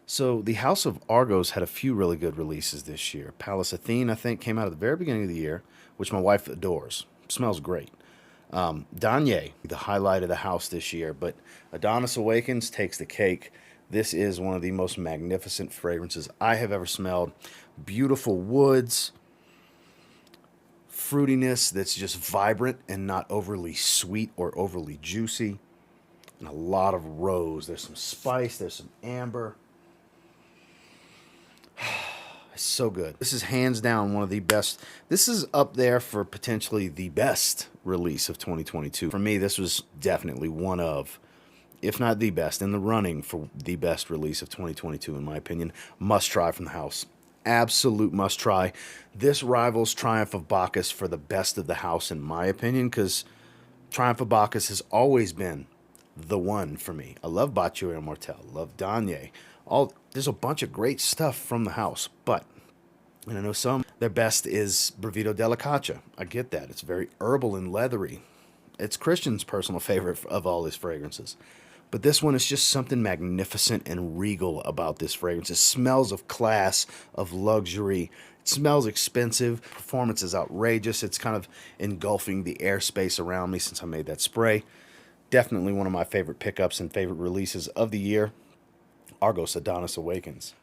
So the House of Argos had a few really good releases this year. Palace Athene, I think, came out at the very beginning of the year, which my wife adores. Smells great. Danye, the highlight of the house this year, but Adonis Awakens takes the cake. This is one of the most magnificent fragrances I have ever smelled. Beautiful woods, fruitiness that's just vibrant and not overly sweet or overly juicy, and a lot of rose. There's some spice, there's some amber. It's so good. This is hands down one of the best. This is up there for potentially the best release of 2022. For me, this was definitely one of, if not the best, in the running for the best release of 2022, in my opinion. Must try from the house. Absolute must try. This rivals Triumph of Bacchus for the best of the house, in my opinion, because Triumph of Bacchus has always been the one for me. I love Battuer Immortel, love Danye. There's a bunch of great stuff from the house, but, and I know some, their best is Brevito della Caccia. I get that. It's very herbal and leathery. It's Christian's personal favorite of all his fragrances. But this one is just something magnificent and regal about this fragrance. It smells of class, of luxury. It smells expensive. Performance is outrageous. It's kind of engulfing the airspace around me since I made that spray. Definitely one of my favorite pickups and favorite releases of the year. Argos Adonis Awakens.